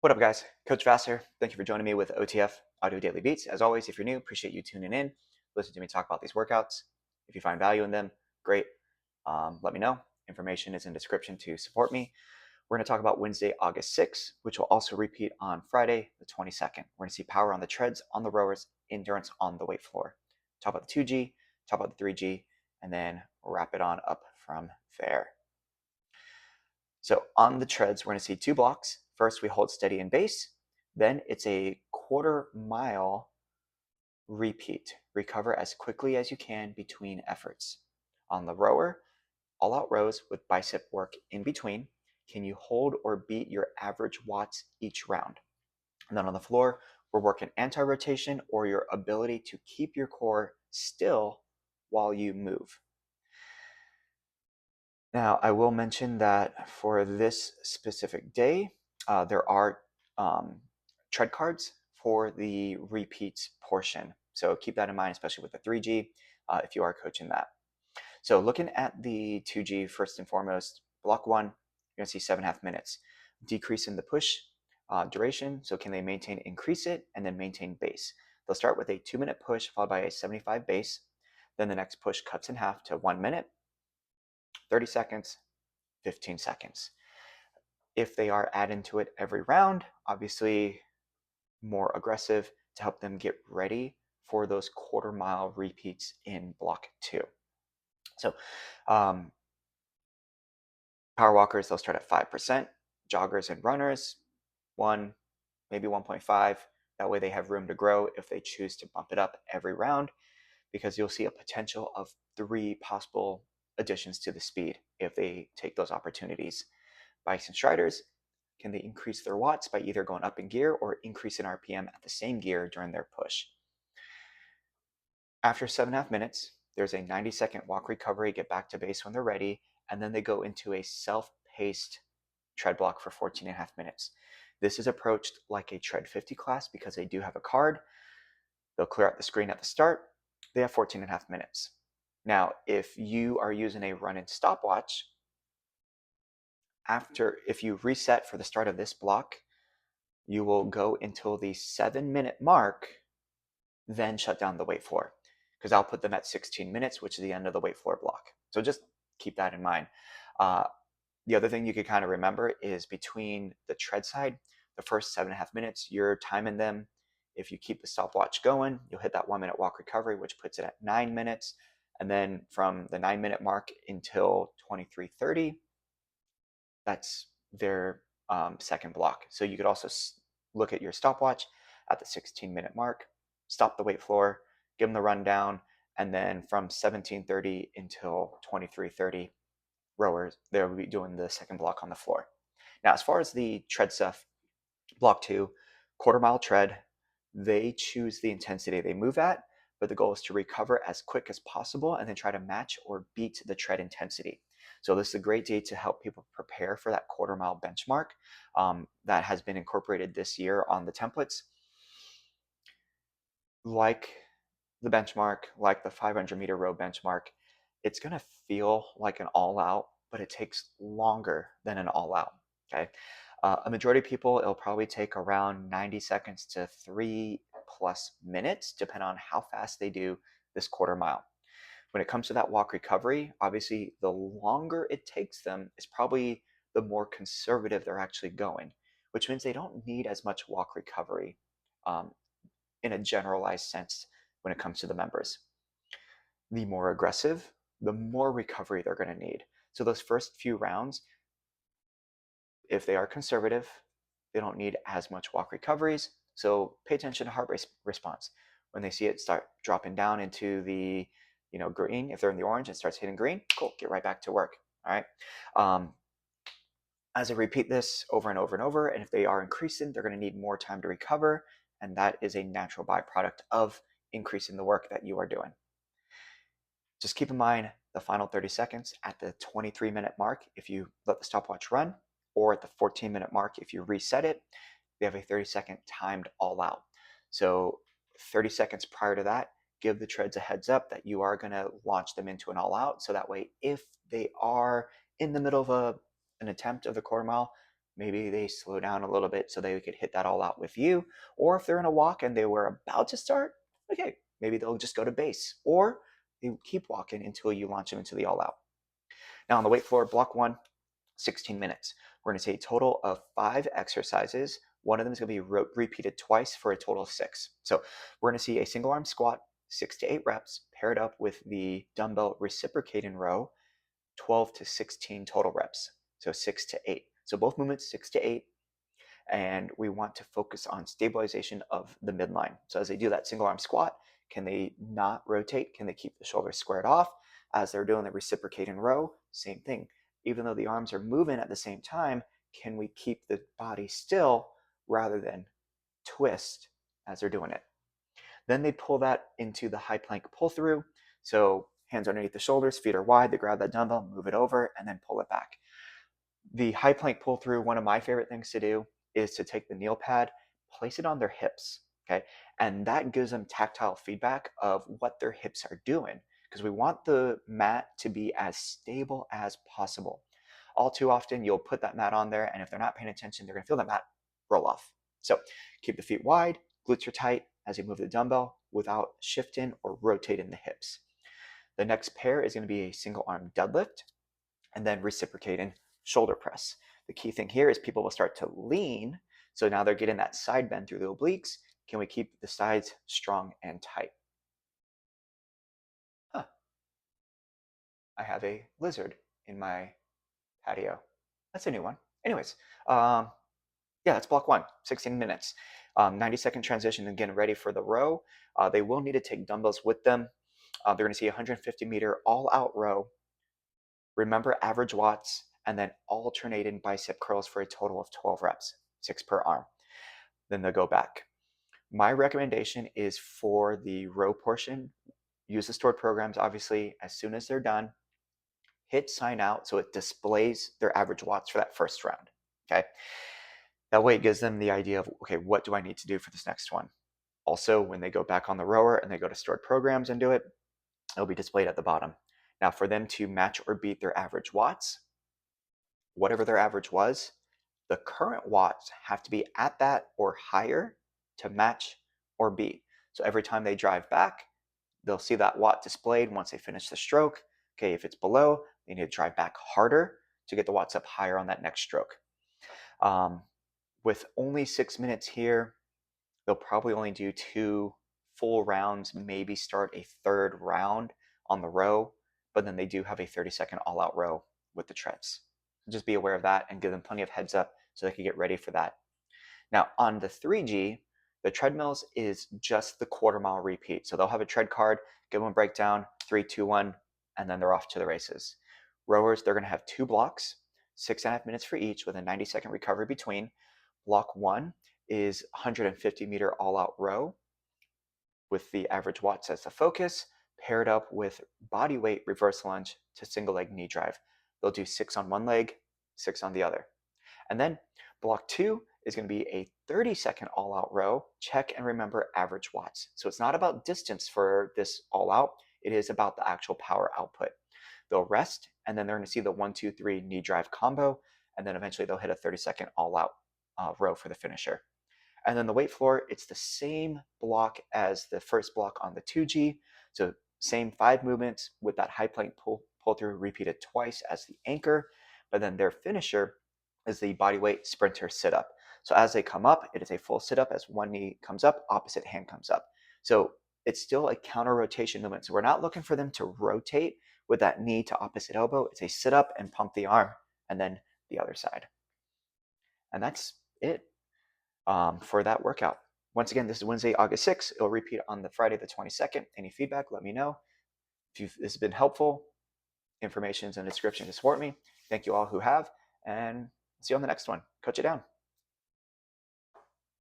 What up, guys? Coach Vass here. Thank you for joining me with OTF Audio Daily Beats. As always, if you're new, appreciate you tuning in. Listen to me talk about these workouts. If you find value in them, great. Let me know. Information is in the description to support me. We're going to talk about Wednesday, August 6th, which will also repeat on Friday, the 22nd. We're going to see power on the treads, on the rowers, endurance on the weight floor. Talk about the 2G, talk about the 3G, and then wrap it on up from there. So on the treads, we're going to see two blocks. First, we hold steady in base. Then it's a quarter-mile repeat. Recover as quickly as you can between efforts. On the rower, all-out rows with bicep work in between. Can you hold or beat your average watts each round? And then on the floor, we're working anti-rotation or your ability to keep your core still while you move. Now, I will mention that for this specific day, there are tread cards for the repeats portion. So keep that in mind, especially with the 3G, if you are coaching that. So looking at the 2G, first and foremost, block one, you're going to see 7.5 minutes. Decrease in the push duration. So can they maintain, increase it, and then maintain base? They'll start with a 2-minute push followed by a 75 base. Then the next push cuts in half to 1 minute, 30 seconds, 15 seconds. If they are adding to it every round, obviously more aggressive to help them get ready for those quarter-mile repeats in block 2. So power walkers, they'll start at 5%. Joggers and runners, 1, maybe 1.5. That way they have room to grow if they choose to bump it up every round, because you'll see a potential of 3 possible additions to the speed if they take those opportunities. Bikes and striders, can they increase their watts by either going up in gear or increase in RPM at the same gear during their push? After 7.5 minutes, there's a 90-second walk recovery, get back to base when they're ready, and then they go into a self-paced tread block for 14.5 minutes. This is approached like a Tread 50 class because they do have a card. They'll clear out the screen at the start. They have 14.5 minutes. Now, if you are using a run-in stopwatch, if you reset for the start of this block, you will go until the 7-minute mark, then shut down the weight floor, because I'll put them at 16 minutes, which is the end of the weight floor block. So just keep that in mind. The other thing you could kind of remember is between the tread side, the first 7.5 minutes, you're timing them. If you keep the stopwatch going, you'll hit that 1-minute walk recovery, which puts it at 9 minutes. And then from the 9-minute mark until 23:30, that's their second block. So you could also look at your stopwatch at the 16-minute mark, stop the weight floor, give them the rundown, and then from 17:30 until 23:30, rowers, they'll be doing the second block on the floor. Now, as far as the tread stuff, block 2, quarter-mile tread, they choose the intensity they move at, but the goal is to recover as quick as possible and then try to match or beat the tread intensity. So this is a great day to help people prepare for that quarter-mile benchmark that has been incorporated this year on the templates. Like the benchmark, like the 500-meter row benchmark, it's going to feel like an all-out, but it takes longer than an all-out. Okay, a majority of people, it'll probably take around 90 seconds to 3+ minutes, depending on how fast they do this quarter mile. When it comes to that walk recovery, obviously the longer it takes them is probably the more conservative they're actually going, which means they don't need as much walk recovery in a generalized sense when it comes to the members. The more aggressive, the more recovery they're going to need. So those first few rounds, if they are conservative, they don't need as much walk recoveries. So pay attention to heart rate response. When they see it start dropping down into the green, if they're in the orange, it starts hitting green, cool, get right back to work. All right. As I repeat this over and over and over, and if they are increasing, they're going to need more time to recover, and that is a natural byproduct of increasing the work that you are doing. Just keep in mind the final 30 seconds at the 23-minute mark if you let the stopwatch run, or at the 14-minute mark if you reset it. They have a 30-second timed all out. So 30 seconds prior to that, give the treads a heads up that you are going to launch them into an all out. So that way, if they are in the middle of an attempt of the quarter mile, maybe they slow down a little bit so they could hit that all out with you. Or if they're in a walk and they were about to start, okay, maybe they'll just go to base, or they keep walking until you launch them into the all out. Now on the weight floor, block 1, 16 minutes. We're going to say a total of 5 exercises. One of them is going to be repeated twice for a total of 6. So we're going to see a single arm squat, 6 to 8 reps, paired up with the dumbbell reciprocating row, 12 to 16 total reps. So 6 to 8. So both movements, 6 to 8. And we want to focus on stabilization of the midline. So as they do that single arm squat, can they not rotate? Can they keep the shoulders squared off? As they're doing the reciprocating row, same thing. Even though the arms are moving at the same time, can we keep the body still rather than twist as they're doing it? Then they pull that into the high plank pull through. So hands underneath the shoulders, feet are wide, they grab that dumbbell, move it over, and then pull it back. The high plank pull through, one of my favorite things to do is to take the kneel pad, place it on their hips, okay? And that gives them tactile feedback of what their hips are doing, because we want the mat to be as stable as possible. All too often, you'll put that mat on there, and if they're not paying attention, they're gonna feel that mat roll off. So keep the feet wide, glutes are tight as you move the dumbbell without shifting or rotating the hips. The next pair is gonna be a single arm deadlift, and then reciprocating shoulder press. The key thing here is people will start to lean. So now they're getting that side bend through the obliques. Can we keep the sides strong and tight? Huh, I have a lizard in my patio. That's a new one. Anyways, yeah, that's block 1, 16 minutes. 90-second transition and getting ready for the row. They will need to take dumbbells with them. They're going to see 150-meter all-out row. Remember average watts, and then alternating bicep curls for a total of 12 reps, 6 per arm. Then they'll go back. My recommendation is for the row portion, use the stored programs, obviously, as soon as they're done, hit sign out so it displays their average watts for that first round, okay? That way it gives them the idea of, okay, what do I need to do for this next one? Also, when they go back on the rower and they go to stored programs and do it, it'll be displayed at the bottom. Now for them to match or beat their average watts, whatever their average was, the current watts have to be at that or higher to match or beat. So every time they drive back, they'll see that watt displayed once they finish the stroke. Okay, if it's below, they need to drive back harder to get the watts up higher on that next stroke. With only 6 minutes here, they'll probably only do 2 full rounds, maybe start a third round on the row, but then they do have a 30-second all-out row with the treads. Just be aware of that and give them plenty of heads up so they can get ready for that. Now on the 3G, the treadmills is just the quarter-mile repeat. So they'll have a tread card, give them a breakdown, 3, 2, 1, and then they're off to the races. Rowers, they're going to have 2 blocks, 6.5 minutes for each with a 90-second recovery between. Block 1 is 150-meter all-out row with the average watts as the focus, paired up with body weight reverse lunge to single leg knee drive. They'll do 6 on one leg, 6 on the other. And then block 2 is going to be a 30-second all-out row. Check and remember average watts. So it's not about distance for this all-out. It is about the actual power output. They'll rest, and then they're going to see the 1, 2, 3 knee drive combo, and then eventually they'll hit a 30-second all-out row for the finisher. And then the weight floor, it's the same block as the first block on the 2G. So same 5 movements with that high plank pull through repeated twice as the anchor. But then their finisher is the bodyweight sprinter sit up. So as they come up, it is a full sit up. As one knee comes up, opposite hand comes up. So it's still a counter rotation movement. So we're not looking for them to rotate with that knee to opposite elbow. It's a sit up and pump the arm, and then the other side. And that's it for that workout. Once again, this is Wednesday, August 6th. It'll repeat on the Friday, the 22nd. Any feedback, let me know. If this has been helpful, information is in the description to support me. Thank you all who have, and see you on the next one. Coach it down.